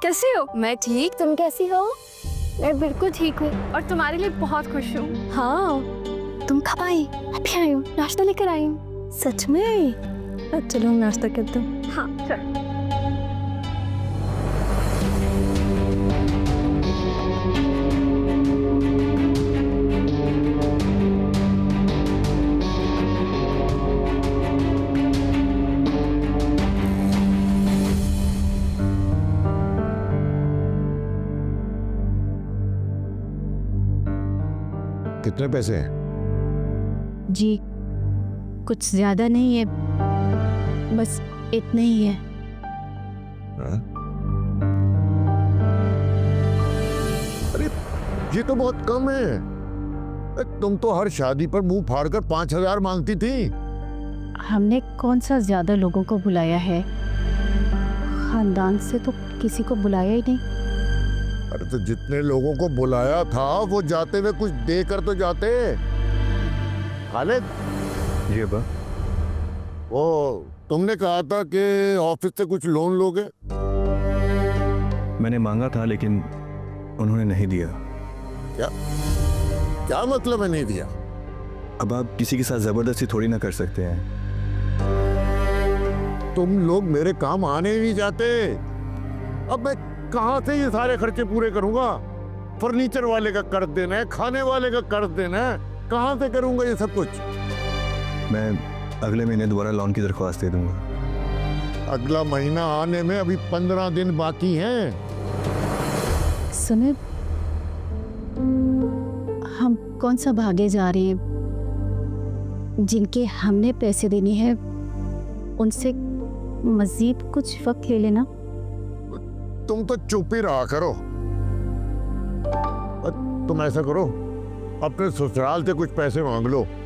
कैसे हो? मैं ठीक, तुम कैसी हो? मैं बिल्कुल ठीक हूँ और तुम्हारे लिए बहुत खुश हूँ। हाँ, तुम कब आई? अभी आई हूँ, नाश्ता लेकर आई हूँ। सच में? चलो हम नाश्ता करते हैं। हाँ चल। कितने पैसे हैं? जी, कुछ ज्यादा नहीं है, बस इतने ही है। हाँ? अरे ये तो बहुत कम है। तुम तो हर शादी पर मुंह फाड़कर 5,000 मांगती थी। हमने कौन सा ज्यादा लोगों को बुलाया है, खानदान से तो किसी को बुलाया ही नहीं। अरे तो जितने लोगों को बुलाया था वो जाते हुए कुछ देकर तो जाते। खालिद जी अब्बा। वो तुमने कहा था कि ऑफिस से कुछ लोन लोगे। मैंने मांगा था लेकिन उन्होंने नहीं दिया। क्या क्या मतलब है नहीं दिया? अब आप किसी के साथ जबरदस्ती थोड़ी ना कर सकते हैं। तुम लोग मेरे काम आने नहीं जाते। अब मैं कहां से ये सारे खर्चे पूरे करूंगा? फर्नीचर वाले का कर्ज देना है, खाने वाले का कर्ज देना है, कहां से करूंगा ये सब कुछ? मैं अगले महीने दोबारा लोन की दरख्वास्त दे दूंगा। अगला महीना आने में अभी 15 दिन बाकी हैं। सुने, हम कौन सा भागे जा रहे हैं? जिनके हमने पैसे देने हैं उनसे मजीद कुछ वक्त ले लेना। तुम तो चुप ही रहा करो। तुम ऐसा करो, अपने ससुराल से कुछ पैसे मांग लो।